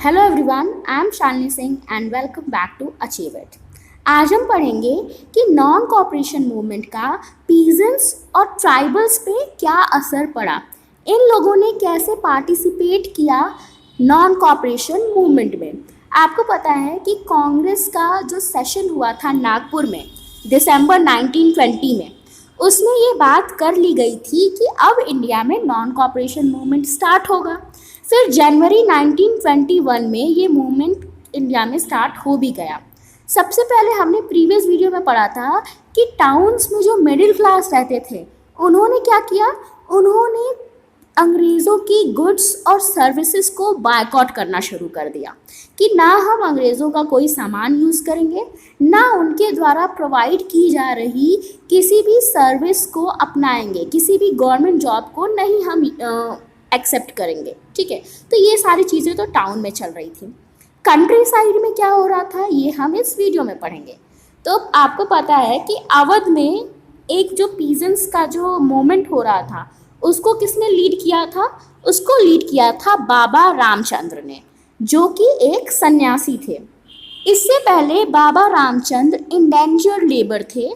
Hello everyone, I am Shalini Singh and welcome back to achieve it. आज हम पढ़ेंगे कि नॉन कॉपरेशन मूवमेंट का पीजेंट्स और ट्राइबल्स पे क्या असर पड़ा। इन लोगों ने कैसे पार्टिसिपेट किया नॉन कॉपरेशन मूवमेंट में। आपको पता है कि कांग्रेस का जो सेशन हुआ था नागपुर में दिसंबर 1920 में, उसमें ये बात कर ली गई थी कि अब इंडिया में नॉन कॉपरेशन मूवमेंट स्टार्ट होगा। फिर जनवरी 1921 में ये मूवमेंट इंडिया में स्टार्ट हो भी गया। सबसे पहले हमने प्रीवियस वीडियो में पढ़ा था कि टाउन्स में जो मिडिल क्लास रहते थे उन्होंने क्या किया, उन्होंने अंग्रेज़ों की गुड्स और सर्विसेज को बायकॉट करना शुरू कर दिया कि ना हम अंग्रेज़ों का कोई सामान यूज़ करेंगे, ना उनके द्वारा प्रोवाइड की जा रही किसी भी सर्विस को अपनाएंगे, किसी भी गवर्नमेंट जॉब को नहीं हम एक्सेप्ट करेंगे। ठीक है, तो ये सारी चीज़ें तो टाउन में चल रही थी। कंट्री साइड में क्या हो रहा था ये हम इस वीडियो में पढ़ेंगे। तो आपको पता है कि अवध में एक जो पीजेंट्स का जो मूवमेंट हो रहा था उसको किसने लीड किया था, उसको लीड किया था बाबा रामचंद्र ने, जो कि एक सन्यासी थे। इससे पहले बाबा रामचंद्र इंडेंजर्ड लेबर थे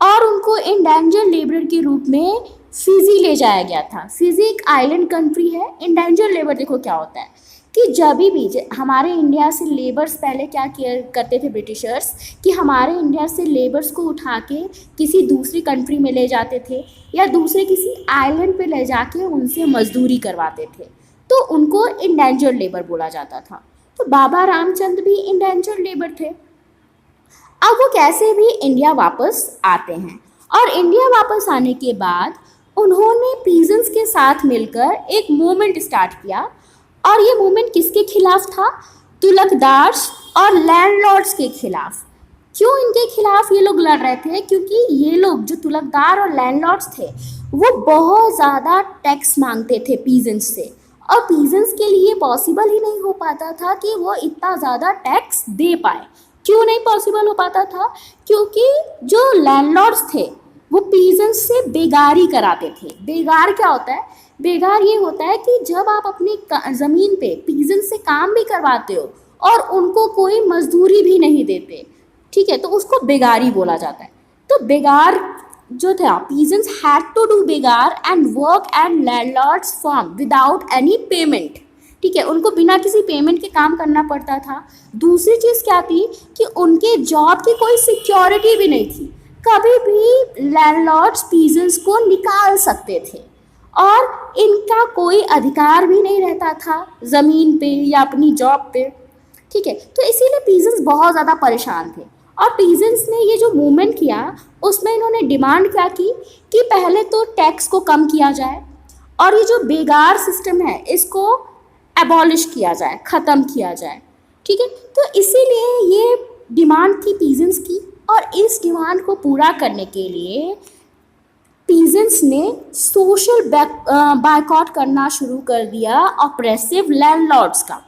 और उनको इंडेंजर्ड लेबर के रूप में फिजी ले जाया गया था। फिजी एक आइलैंड कंट्री है। इंडेंजर्ड लेबर देखो क्या होता है कि जब भी हमारे इंडिया से लेबर्स पहले क्या किया करते थे ब्रिटिशर्स कि हमारे इंडिया से लेबर्स को उठा के किसी दूसरी कंट्री में ले जाते थे या दूसरे किसी आइलैंड पे ले जाके उनसे मजदूरी करवाते थे, तो उनको इंडेंजर्ड लेबर बोला जाता था। तो बाबा रामचंद्र भी इंडेंजर्ड लेबर थे। अब वो कैसे भी इंडिया वापस आते हैं और इंडिया वापस आने के बाद उन्होंने पीजेंट्स के साथ मिलकर एक मूवमेंट स्टार्ट किया। और ये मूवमेंट किसके खिलाफ था? तुलकदार्स और लैंडलॉर्ड्स के खिलाफ। क्यों इनके खिलाफ ये लोग लड़ रहे थे? क्योंकि ये लोग जो तुलकदार और लैंडलॉर्ड्स थे वो बहुत ज़्यादा टैक्स मांगते थे पीजेंट्स से, और पीजेंट्स के लिए पॉसिबल ही नहीं हो पाता था कि वो इतना ज़्यादा टैक्स दे पाए। क्यों नहीं पॉसिबल हो पाता था? क्योंकि जो लैंडलॉर्ड्स थे वो पीजेंट्स से बेगारी कराते थे। बेगार क्या होता है? बेगार ये होता है कि जब आप अपनी ज़मीन पे पीजेंट्स से काम भी करवाते हो और उनको कोई मजदूरी भी नहीं देते, ठीक है, तो उसको बेगारी बोला जाता है। तो बेगार जो था, पीजेंट्स हैड टू डू बेगार and work and landlords farm without any payment. ठीक है, उनको बिना किसी पेमेंट के काम करना पड़ता था। दूसरी चीज़ क्या थी कि उनके जॉब की कोई सिक्योरिटी भी नहीं थी। कभी भी लैंडलॉर्ड्स पीजेंट्स को निकाल सकते थे और इनका कोई अधिकार भी नहीं रहता था ज़मीन पे या अपनी जॉब पे। ठीक है, तो इसीलिए पीजेंट्स बहुत ज़्यादा परेशान थे। और पीजेंट्स ने ये जो मूवमेंट किया उसमें इन्होंने डिमांड क्या की कि पहले तो टैक्स को कम किया जाए और ये जो बेगार सिस्टम है इसको एबॉलिश किया जाए, ख़त्म किया जाए। ठीक है, तो इसीलिए ये डिमांड थी पीजेंट्स की। और इस डिमांड को पूरा करने के लिए पीजेंट्स ने सोशल बायकॉट करना शुरू कर दिया ऑप्रेसिव लैंडलॉर्ड्स का।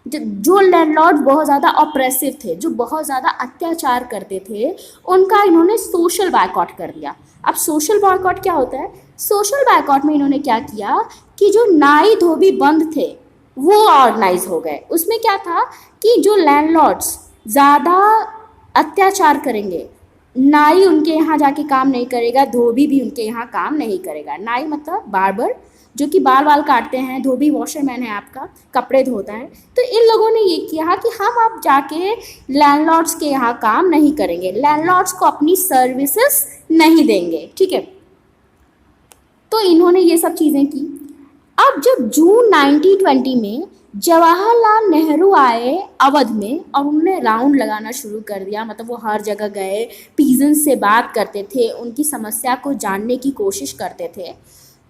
जो लैंडलॉर्ड्स बहुत ज़्यादा ऑप्रेसिव थे, जो बहुत ज़्यादा अत्याचार करते थे, उनका इन्होंने सोशल बायकॉट कर दिया। अब सोशल बायकॉट क्या होता है? सोशल बायकॉट में इन्होंने क्या किया कि जो नाई धोबी बंद थे वो ऑर्गेनाइज हो गए। उसमें क्या था कि जो लैंडलॉर्ड्स ज़्यादा अत्याचार करेंगे, नाई उनके यहाँ जाके काम नहीं करेगा, धोबी भी उनके यहाँ काम नहीं करेगा। नाई मतलब बार्बर, जो कि बाल काटते हैं। धोबी वॉशरमैन है, आपका कपड़े धोता है। तो इन लोगों ने ये किया कि हम अब जाके लैंडलॉर्ड्स के यहाँ काम नहीं करेंगे, लैंडलॉर्ड्स को अपनी सर्विसेज नहीं देंगे। ठीक है, तो इन्होंने ये सब चीज़ें की। अब जब जून 1920 में जवाहरलाल नेहरू आए अवध में और उन्होंने राउंड लगाना शुरू कर दिया, मतलब वो हर जगह गए, पीजेंट्स से बात करते थे, उनकी समस्या को जानने की कोशिश करते थे।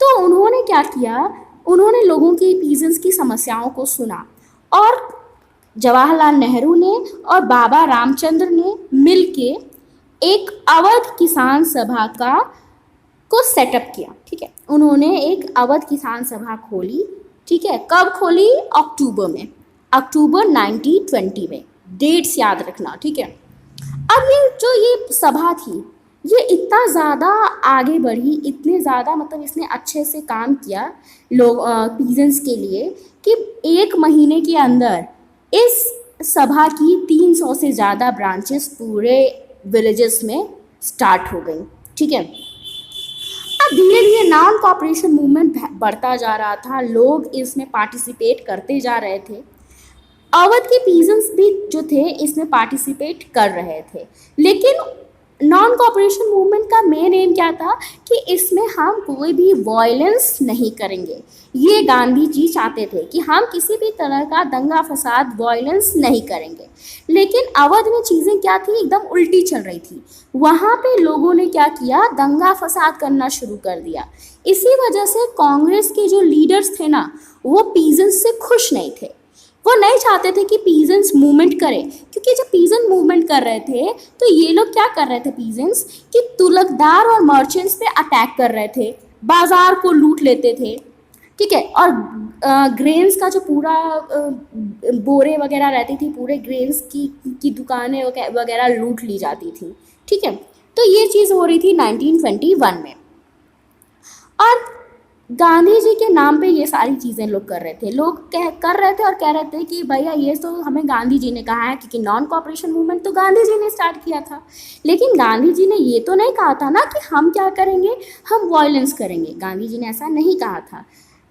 तो उन्होंने क्या किया, उन्होंने लोगों की, पीजेंट्स की समस्याओं को सुना और जवाहरलाल नेहरू ने और बाबा रामचंद्र ने मिलके एक अवध किसान सभा को सेटअप किया। ठीक है, उन्होंने एक अवध किसान सभा खोली। ठीक है, कब खोली? अक्टूबर में, अक्टूबर 1920 में। डेट्स याद रखना। ठीक है, अब ये सभा थी ये इतना ज़्यादा आगे बढ़ी, इतने ज़्यादा मतलब इसने अच्छे से काम किया लोग पीजेंट्स के लिए कि 1 महीने के अंदर इस सभा की 300 से ज़्यादा ब्रांचेस पूरे विलेजेस में स्टार्ट हो गई। ठीक है, अब धीरे धीरे नॉन कॉपरेशन मूवमेंट बढ़ता जा रहा था, लोग इसमें पार्टिसिपेट करते जा रहे थे। अवध के पीजन्स भी जो थे इसमें पार्टिसिपेट कर रहे थे, लेकिन नॉन कॉपरेशन मूवमेंट का मेन एम क्या था कि इसमें हम कोई भी वायलेंस नहीं करेंगे। ये गांधी जी चाहते थे कि हम किसी भी तरह का दंगा फसाद वायलेंस नहीं करेंगे, लेकिन अवध में चीज़ें क्या थी, एकदम उल्टी चल रही थी। वहाँ पे लोगों ने क्या किया, दंगा फसाद करना शुरू कर दिया। इसी वजह से कांग्रेस के जो लीडर्स थे ना, वो पीजेंट्स से खुश नहीं थे। वो नहीं चाहते थे कि पीजेंट्स मूवमेंट करें, क्योंकि जब पीजेंट मूवमेंट कर रहे थे तो ये लोग क्या कर रहे थे पीजेंट्स, कि तुलकदार और मर्चेंट्स पे अटैक कर रहे थे, बाजार को लूट लेते थे। ठीक है, और ग्रेन्स का जो पूरा बोरे वगैरह रहती थी, पूरे ग्रेन्स की दुकानें वगैरह लूट ली जाती थी। ठीक है, तो ये चीज़ हो रही थी 1921 में, और गांधी जी के नाम पे ये सारी चीज़ें लोग कर रहे थे। लोग कर रहे थे और कह रहे थे कि भैया ये तो हमें गांधी जी ने कहा है, क्योंकि नॉन कॉपरेशन मूवमेंट तो गांधी जी ने स्टार्ट किया था। लेकिन गांधी जी ने ये तो नहीं कहा था ना कि हम क्या करेंगे, हम वायलेंस करेंगे। गांधी जी ने ऐसा नहीं कहा था,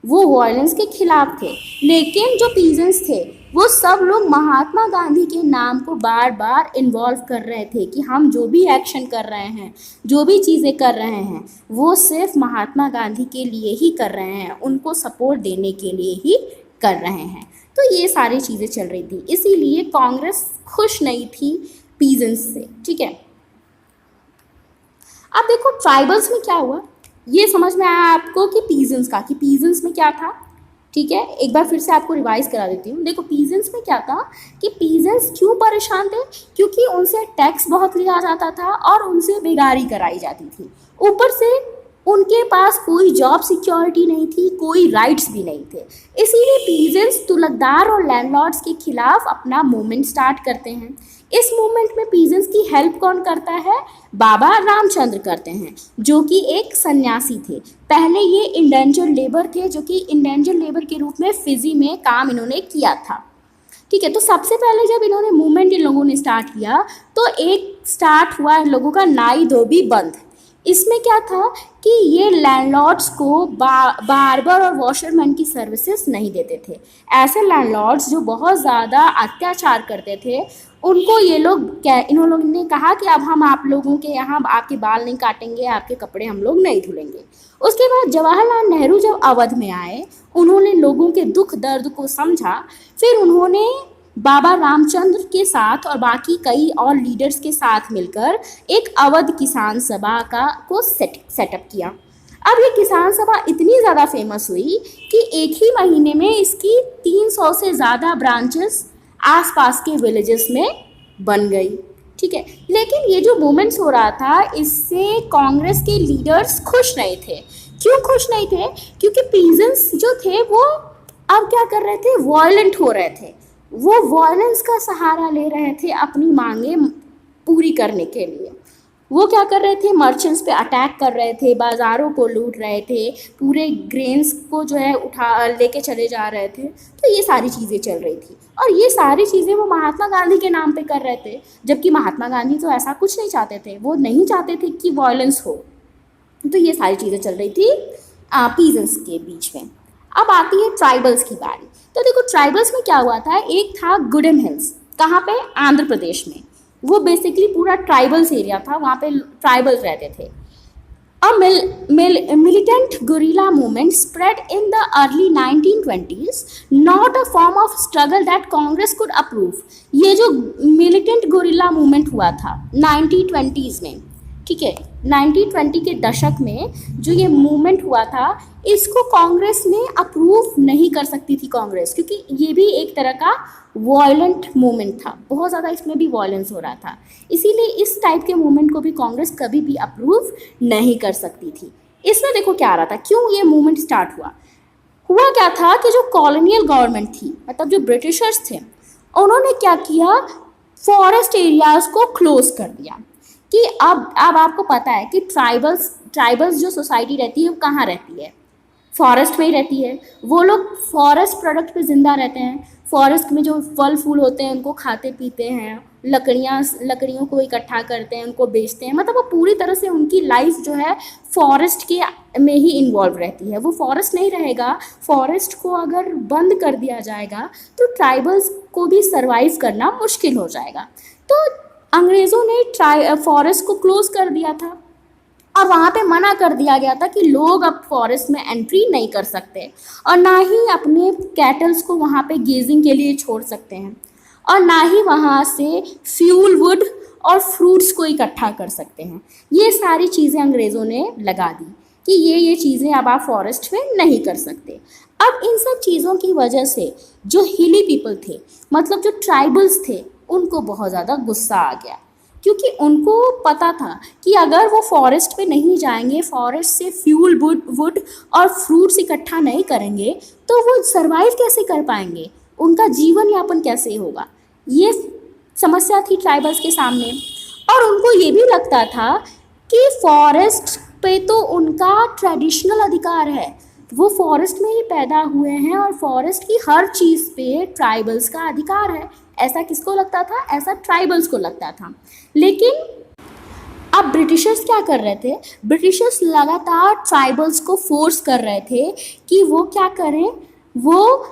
वो वायलेंस के खिलाफ थे। लेकिन जो पीजेंट्स थे वो सब लोग महात्मा गांधी के नाम को बार बार इन्वॉल्व कर रहे थे कि हम जो भी एक्शन कर रहे हैं, जो भी चीज़ें कर रहे हैं, वो सिर्फ महात्मा गांधी के लिए ही कर रहे हैं, उनको सपोर्ट देने के लिए ही कर रहे हैं। तो ये सारी चीज़ें चल रही थी, इसीलिए कांग्रेस खुश नहीं थी पीजेंट्स से। ठीक है, अब देखो ट्राइबल्स में क्या हुआ, ये समझ में आया आपको कि पीजेंट्स में क्या था। ठीक है, एक बार फिर से आपको रिवाइज करा देती हूँ। देखो पीजेंट्स में क्या था कि पीजेंट्स क्यों परेशान थे, क्योंकि उनसे टैक्स बहुत लिया जाता था और उनसे बेगारी कराई जाती थी। ऊपर से उनके पास कोई जॉब सिक्योरिटी नहीं थी, कोई राइट्स भी नहीं थे। इसीलिए पीजेंट्स तुलकदार और लैंडलॉर्ड्स के खिलाफ अपना मूवमेंट स्टार्ट करते हैं। इस मूवमेंट में पीजेंट्स की हेल्प कौन करता है, बाबा रामचंद्र करते हैं, जो कि एक सन्यासी थे। पहले ये इंडेंजर्ड लेबर थे, जो कि इंडेंजर्ड लेबर के रूप में फिजी में काम इन्होंने किया था। ठीक है, तो सबसे पहले जब इन्होंने मूवमेंट इन लोगों ने स्टार्ट किया तो एक स्टार्ट हुआ इन लोगों का नाई धोबी बंद। इसमें क्या था कि ये लैंडलॉर्ड्स को बार्बर और वॉशरमैन की सर्विसेज नहीं देते थे। ऐसे लैंडलॉर्ड्स जो बहुत ज़्यादा अत्याचार करते थे, उनको ये लोग इन लोगों ने कहा कि अब हम आप लोगों के यहाँ आपके बाल नहीं काटेंगे, आपके कपड़े हम लोग नहीं धुलेंगे। उसके बाद जवाहरलाल नेहरू जब अवध में आए, उन्होंने लोगों के दुख दर्द को समझा। फिर उन्होंने बाबा रामचंद्र के साथ और बाकी कई और लीडर्स के साथ मिलकर एक अवध किसान सभा को सेटअप किया। अब ये किसान सभा इतनी ज़्यादा फेमस हुई कि एक ही महीने में इसकी 300 से ज़्यादा ब्रांचेस आसपास के विलेजेस में बन गई। ठीक है, लेकिन ये जो मूवमेंट्स हो रहा था, इससे कांग्रेस के लीडर्स खुश नहीं थे। क्यों खुश नहीं थे, क्योंकि पीजेंट्स जो थे वो अब क्या कर रहे थे, वायलेंट हो रहे थे। वो वायलेंस का सहारा ले रहे थे अपनी मांगे पूरी करने के लिए। वो क्या कर रहे थे, मर्चेंट्स पे अटैक कर रहे थे, बाज़ारों को लूट रहे थे, पूरे ग्रेन्स को जो है उठा लेके चले जा रहे थे। तो ये सारी चीज़ें चल रही थी, और ये सारी चीज़ें वो महात्मा गांधी के नाम पे कर रहे थे, जबकि महात्मा गांधी तो ऐसा कुछ नहीं चाहते थे। वो नहीं चाहते थे कि वायलेंस हो। तो ये सारी चीज़ें चल रही थी पीजेंट्स के बीच में। अब आती है ट्राइबल्स की बारी। तो देखो ट्राइबल्स में क्या हुआ था, एक था गुडेम हिल्स, कहाँ पे, आंध्र प्रदेश में। वो बेसिकली पूरा ट्राइबल्स एरिया था, वहाँ पे ट्राइबल्स रहते थे। A militant guerrilla movement spread in the early 1920s, not a form of struggle that Congress could approve. ये जो militant guerrilla movement हुआ था 1920s में, ठीक है, 1920 के दशक में जो ये मूवमेंट हुआ था, इसको कांग्रेस ने अप्रूव नहीं कर सकती थी कांग्रेस, क्योंकि ये भी एक तरह का वायलेंट मूवमेंट था, बहुत ज़्यादा इसमें भी वायलेंस हो रहा था। इसीलिए इस टाइप के मूवमेंट को भी कांग्रेस कभी भी अप्रूव नहीं कर सकती थी। इसमें देखो क्या आ रहा था, क्यों ये मूवमेंट स्टार्ट हुआ क्या था कि जो कॉलोनियल गवर्नमेंट थी, मतलब जो ब्रिटिशर्स थे, उन्होंने क्या किया, फॉरेस्ट एरियाज़ को क्लोज कर दिया। कि अब आपको पता है कि ट्राइबल्स जो सोसाइटी रहती है वो कहाँ रहती है, फॉरेस्ट में ही रहती है। वो लोग फॉरेस्ट प्रोडक्ट पे ज़िंदा रहते हैं, फॉरेस्ट में जो फल फूल होते हैं उनको खाते पीते हैं, लकड़ियों को इकट्ठा करते हैं, उनको बेचते हैं। मतलब वो पूरी तरह से उनकी लाइफ जो है फॉरेस्ट के में ही इन्वॉल्व रहती है। वो फॉरेस्ट नहीं रहेगा, फॉरेस्ट को अगर बंद कर दिया जाएगा तो ट्राइबल्स को भी सर्वाइव करना मुश्किल हो जाएगा। तो अंग्रेज़ों ने फॉरेस्ट को क्लोज़ कर दिया था और वहाँ पे मना कर दिया गया था कि लोग अब फॉरेस्ट में एंट्री नहीं कर सकते और ना ही अपने कैटल्स को वहाँ पे गेजिंग के लिए छोड़ सकते हैं और ना ही वहाँ से फ्यूल वुड और फ्रूट्स को इकट्ठा कर सकते हैं। ये सारी चीज़ें अंग्रेज़ों ने लगा दी कि ये चीज़ें अब आप फॉरेस्ट में नहीं कर सकते। अब इन सब चीज़ों की वजह से जो हिली पीपल थे, मतलब जो ट्राइबल्स थे, उनको बहुत ज़्यादा गुस्सा आ गया, क्योंकि उनको पता था कि अगर वो फॉरेस्ट पे नहीं जाएंगे, फॉरेस्ट से फ्यूल वुड और फ्रूट्स इकट्ठा नहीं करेंगे तो वो सरवाइव कैसे कर पाएंगे, उनका जीवन यापन कैसे होगा। ये समस्या थी ट्राइबल्स के सामने। और उनको ये भी लगता था कि फॉरेस्ट पे तो उनका ट्रेडिशनल अधिकार है, वो फॉरेस्ट में ही पैदा हुए हैं और फॉरेस्ट की हर चीज़ पे ट्राइबल्स का अधिकार है। ऐसा किसको लगता था? ऐसा ट्राइबल्स को लगता था। लेकिन अब ब्रिटिशर्स क्या कर रहे थे? ब्रिटिशर्स लगातार ट्राइबल्स को फोर्स कर रहे थे कि वो क्या करें, वो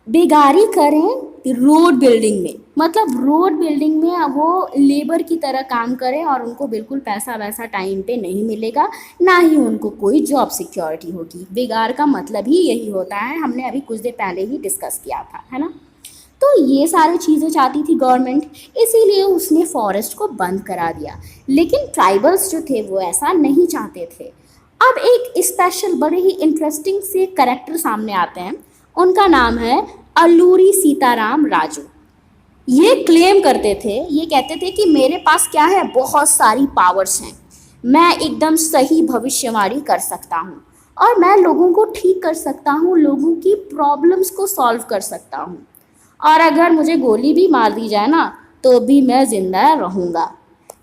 बेगारी करें रोड बिल्डिंग में। मतलब रोड बिल्डिंग में वो लेबर की तरह काम करें और उनको बिल्कुल पैसा वैसा टाइम पे नहीं मिलेगा, ना ही उनको कोई जॉब सिक्योरिटी होगी। बेगार का मतलब ही यही होता है, हमने अभी कुछ देर पहले ही डिस्कस किया था, है ना। तो ये सारी चीज़ें चाहती थी गवर्नमेंट, इसीलिए उसने फॉरेस्ट को बंद करा दिया। लेकिन ट्राइबल्स जो थे वो ऐसा नहीं चाहते थे। अब एक स्पेशल बड़े ही इंटरेस्टिंग से कैरेक्टर सामने आते हैं, उनका नाम है अल्लूरी सीताराम राजू। ये क्लेम करते थे, ये कहते थे कि मेरे पास क्या है, बहुत सारी पावर्स हैं, मैं एकदम सही भविष्यवाणी कर सकता हूँ और मैं लोगों को ठीक कर सकता हूँ, लोगों की प्रॉब्लम्स को सॉल्व कर सकता हूँ, और अगर मुझे गोली भी मार दी जाए ना तो भी मैं ज़िंदा रहूँगा,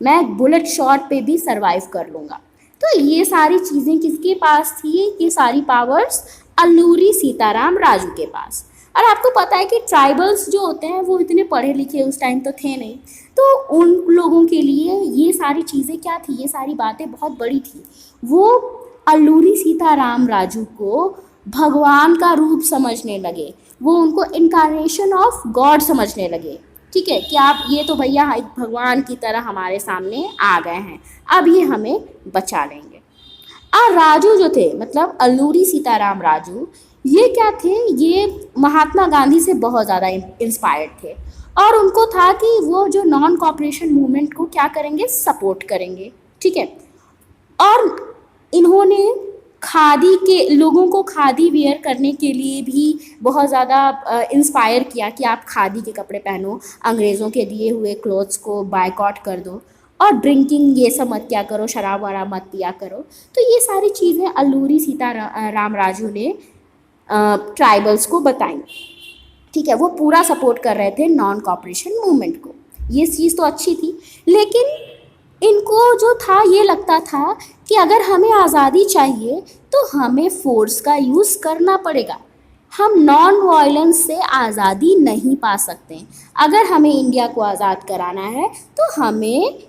मैं बुलेट शॉट पे भी सरवाइव कर लूँगा। तो ये सारी चीज़ें किसके पास थी? ये सारी पावर्स अल्लूरी सीताराम राजू के पास। और आपको पता है कि ट्राइबल्स जो होते हैं वो इतने पढ़े लिखे उस टाइम तो थे नहीं, तो उन लोगों के लिए ये सारी चीज़ें क्या थी, ये सारी बातें बहुत बड़ी थी। वो अल्लूरी सीताराम राजू को भगवान का रूप समझने लगे, वो उनको इनकारनेशन ऑफ गॉड समझने लगे। ठीक है कि आप ये तो भैया एक भगवान की तरह हमारे सामने आ गए हैं, अब ये हमें बचा लेंगे। और राजू जो थे, मतलब अल्लूरी सीताराम राजू, ये क्या थे, ये महात्मा गांधी से बहुत ज़्यादा इंस्पायर्ड थे और उनको था कि वो जो नॉन कॉपरेशन मूवमेंट को क्या करेंगे, सपोर्ट करेंगे। ठीक है। और इन्होंने खादी के लोगों को खादी वेयर करने के लिए भी बहुत ज़्यादा इंस्पायर किया कि आप खादी के कपड़े पहनो, अंग्रेज़ों के दिए हुए क्लोथ्स को बायकॉट कर दो और ड्रिंकिंग ये सब मत किया करो, शराब वराब मत पिया करो। तो ये सारी चीज़ें अल्लूरी सीताराम राजू ने ट्राइबल्स को बताई। ठीक है, वो पूरा सपोर्ट कर रहे थे नॉन कॉपरेशन मूवमेंट को, ये चीज़ तो अच्छी थी। लेकिन इनको जो था ये लगता था कि अगर हमें आज़ादी चाहिए तो हमें फोर्स का यूज़ करना पड़ेगा, हम नॉन वायलेंस से आज़ादी नहीं पा सकते। अगर हमें इंडिया को आज़ाद कराना है तो हमें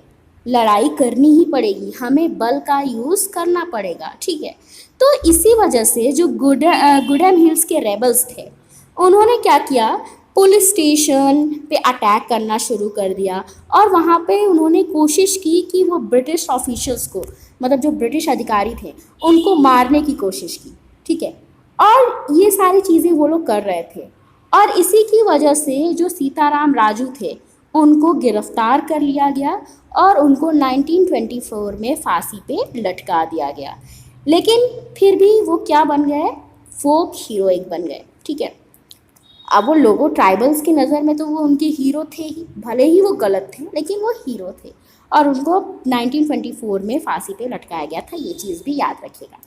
लड़ाई करनी ही पड़ेगी, हमें बल का यूज़ करना पड़ेगा। ठीक है। तो इसी वजह से जो गुडम हिल्स के रेबल्स थे, उन्होंने क्या किया, पुलिस स्टेशन पे अटैक करना शुरू कर दिया और वहाँ पे उन्होंने कोशिश की कि वो ब्रिटिश ऑफिशियल्स को, मतलब जो ब्रिटिश अधिकारी थे, उनको मारने की कोशिश की। ठीक है। और ये सारी चीज़ें वो लोग कर रहे थे और इसी की वजह से जो सीताराम राजू थे उनको गिरफ्तार कर लिया गया और उनको 1924 में फांसी पे लटका दिया गया। लेकिन फिर भी वो क्या बन गए, फोक हीरोइक बन गए। ठीक है। अब वो लोगों ट्राइबल्स की नज़र में तो वो उनके हीरो थे ही, भले ही वो गलत थे लेकिन वो हीरो थे और उनको 1924 में फांसी पे लटकाया गया था, ये चीज़ भी याद रखिएगा।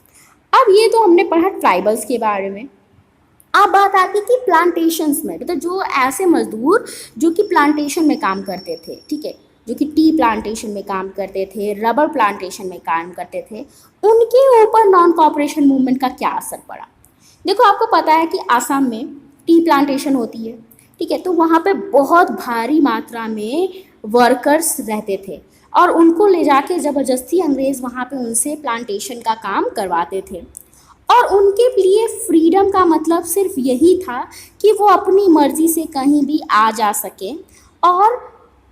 अब ये तो हमने पढ़ा ट्राइबल्स के बारे में। अब बात आती कि प्लांटेशंस में, मतलब जो ऐसे मजदूर जो कि प्लांटेशन में काम करते थे। ठीक है। जो कि टी प्लांटेशन में काम करते थे, रबर प्लांटेशन में काम करते थे, उनके ऊपर नॉन कॉपरेशन मूवमेंट का क्या असर पड़ा। देखो, आपको पता है कि आसाम में टी प्लांटेशन होती है, ठीक है, तो वहाँ पे बहुत भारी मात्रा में वर्कर्स रहते थे और उनको ले जाके ज़बरदस्ती अंग्रेज़ वहाँ पे उनसे प्लांटेशन का काम करवाते थे। और उनके लिए फ्रीडम का मतलब सिर्फ यही था कि वो अपनी मर्ज़ी से कहीं भी आ जा सकें और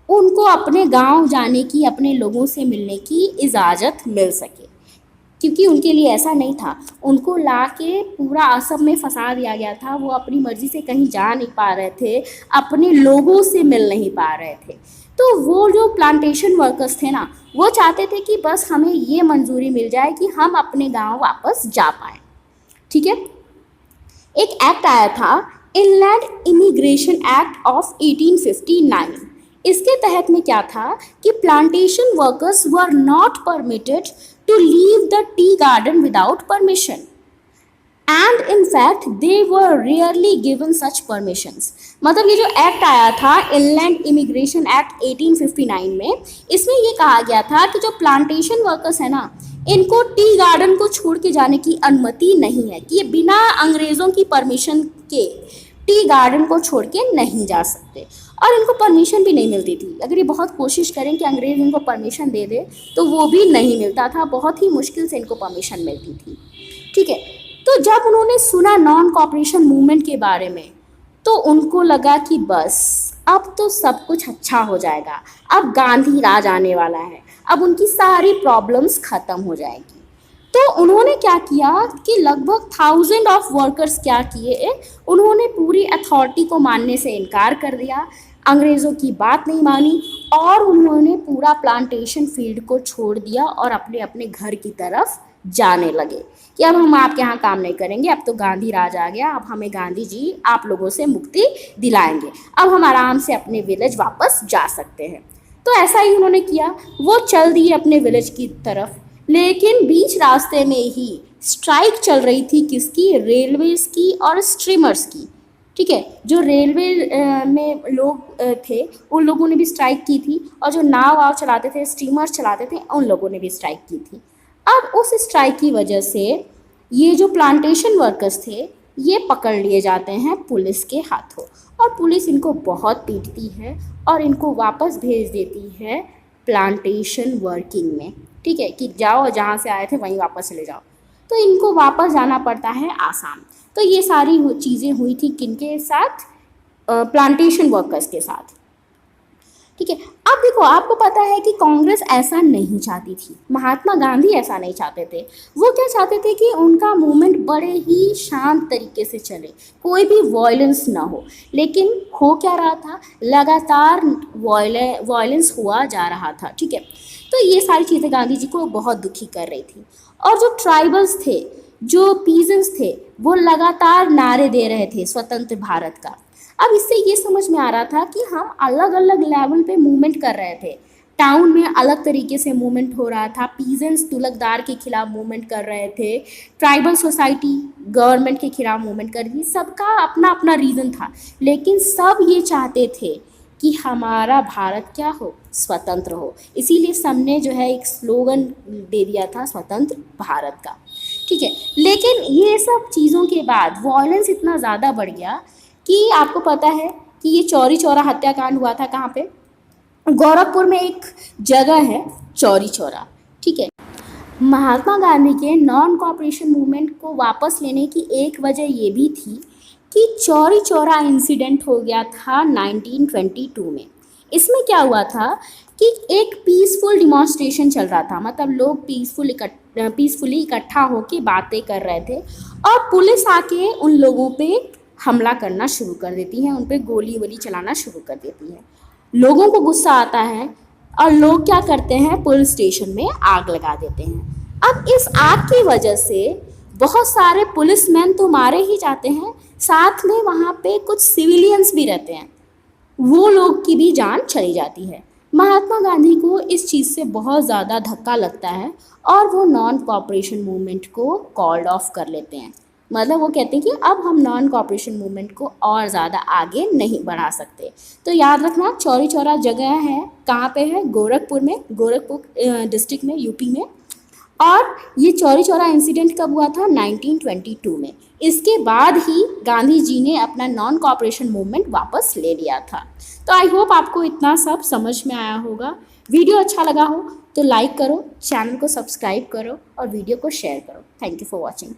उनको अपने गांव जाने की, अपने लोगों से मिलने की इजाज़त मिल सके, क्योंकि उनके लिए ऐसा नहीं था। उनको ला के पूरा असम में फंसा दिया गया था, वो अपनी मर्ज़ी से कहीं जा नहीं पा रहे थे, अपने लोगों से मिल नहीं पा रहे थे। तो वो जो प्लांटेशन वर्कर्स थे ना, वो चाहते थे कि बस हमें ये मंजूरी मिल जाए कि हम अपने गांव वापस जा पाएँ, ठीक है। एक एक्ट आया था, इनलैंड इमिग्रेशन एक्ट ऑफ 1859। इसके तहत में क्या था कि plantation workers were not permitted to leave the tea garden without permission and in fact they were rarely given such permissions. मतलब ये जो एक्ट आया था, इनलैंड इमिग्रेशन एक्ट 1859 में, इसमें ये कहा गया था कि जो प्लांटेशन वर्कर्स है ना, इनको टी गार्डन को छोड़ के जाने की अनुमति नहीं है, कि ये बिना अंग्रेज़ों की परमिशन के टी गार्डन को छोड़ के नहीं जा सकते। और इनको परमिशन भी नहीं मिलती थी। अगर ये बहुत कोशिश करें कि अंग्रेज़ इनको परमिशन दे दे तो वो भी नहीं मिलता था, बहुत ही मुश्किल से इनको परमिशन मिलती थी, ठीक है। तो जब उन्होंने सुना नॉन कॉपरेशन मूवमेंट के बारे में, तो उनको लगा कि बस अब तो सब कुछ अच्छा हो जाएगा, अब गांधी राज आने वाला है, अब उनकी सारी प्रॉब्लम्स ख़त्म हो जाएगी। तो उन्होंने क्या किया कि लगभग 1000 ऑफ वर्कर्स क्या किए, उन्होंने पूरी अथॉरिटी को मानने से इनकार कर दिया, अंग्रेज़ों की बात नहीं मानी और उन्होंने पूरा प्लांटेशन फील्ड को छोड़ दिया और अपने अपने घर की तरफ जाने लगे कि अब हम आपके यहाँ काम नहीं करेंगे, अब तो गांधी राज आ गया, अब हमें गांधी जी आप लोगों से मुक्ति दिलाएंगे, अब हम आराम से अपने विलेज वापस जा सकते हैं। तो ऐसा ही उन्होंने किया, वो चल दिए अपने विलेज की तरफ। लेकिन बीच रास्ते में ही स्ट्राइक चल रही थी, किसकी, रेलवेज की और स्ट्रीमर्स की, ठीक है। जो रेलवे में लोग थे, उन लोगों ने भी स्ट्राइक की थी और जो नाव वाव चलाते थे, स्टीमर्स चलाते थे, उन लोगों ने भी स्ट्राइक की थी। अब उस स्ट्राइक की वजह से ये जो प्लांटेशन वर्कर्स थे, ये पकड़ लिए जाते हैं पुलिस के हाथों और पुलिस इनको बहुत पीटती है और इनको वापस भेज देती है प्लांटेशन वर्किंग में, ठीक है, कि जाओ जहाँ से आए थे वहीं वापस चले जाओ। तो इनको वापस जाना पड़ता है आसाम। तो ये सारी चीज़ें हुई थी किनके साथ, प्लांटेशन वर्कर्स के साथ, ठीक है। अब देखो, आपको पता है कि कांग्रेस ऐसा नहीं चाहती थी, महात्मा गांधी ऐसा नहीं चाहते थे। वो क्या चाहते थे कि उनका मूवमेंट बड़े ही शांत तरीके से चले, कोई भी वॉयलेंस ना हो। लेकिन हो क्या रहा था, लगातार वॉयलेंस हुआ जा रहा था, ठीक है। तो ये सारी चीज़ें गांधी जी को बहुत दुखी कर रही थी। और जो ट्राइबल्स थे, जो पीजेंट्स थे, वो लगातार नारे दे रहे थे स्वतंत्र भारत का। अब इससे ये समझ में आ रहा था कि हम अलग अलग लेवल पे मूवमेंट कर रहे थे। टाउन में अलग तरीके से मूवमेंट हो रहा था, पीजेंट्स तुलकदार के खिलाफ मूवमेंट कर रहे थे, ट्राइबल सोसाइटी गवर्नमेंट के खिलाफ मूवमेंट कर रही थी। सबका अपना अपना रीज़न था, लेकिन सब ये चाहते थे कि हमारा भारत क्या हो, स्वतंत्र हो। इसीलिए सबने जो है एक स्लोगन दे दिया था, स्वतंत्र भारत का, ठीक है। लेकिन ये सब चीज़ों के बाद वॉयलेंस इतना ज़्यादा बढ़ गया कि आपको पता है कि ये चौरी चौरा हत्याकांड हुआ था कहाँ पे, गोरखपुर में एक जगह है चौरी चौरा, ठीक है। महात्मा गांधी के नॉन कॉपरेशन मूवमेंट को वापस लेने की एक वजह ये भी थी कि चौरी चौरा इंसिडेंट हो गया था 1922 में। इसमें क्या हुआ था कि एक पीसफुल डिमॉन्स्ट्रेशन चल रहा था, मतलब लोग पीसफुली इकट्ठा होकर बातें कर रहे थे और पुलिस आके उन लोगों पे हमला करना शुरू कर देती है, उन पे गोली वोली चलाना शुरू कर देती है। लोगों को गुस्सा आता है और लोग क्या करते हैं, पुलिस स्टेशन में आग लगा देते हैं। अब इस आग की वजह से बहुत सारे पुलिसमैन तो मारे ही जाते हैं, साथ में वहाँ पे कुछ सिविलियंस भी रहते हैं, वो लोग की भी जान चली जाती है। महात्मा गांधी को इस चीज़ से बहुत ज़्यादा धक्का लगता है और वो नॉन कॉपरेशन मूवमेंट को कॉल्ड ऑफ कर लेते हैं। मतलब वो कहते हैं कि अब हम नॉन कॉपरेशन मूवमेंट को और ज़्यादा आगे नहीं बढ़ा सकते। तो याद रखना, चौरी चौरा जगह है, कहाँ पे है? गोरखपुर में, गोरखपुर डिस्ट्रिक्ट में, यूपी में। और ये चौरी चौरा इंसिडेंट कब हुआ था? 1922 में। इसके बाद ही गांधी जी ने अपना नॉन कॉपरेशन मूवमेंट वापस ले लिया था। तो आई होप आपको इतना सब समझ में आया होगा। वीडियो अच्छा लगा हो तो लाइक करो, चैनल को सब्सक्राइब करो और वीडियो को शेयर करो। Thank you for watching.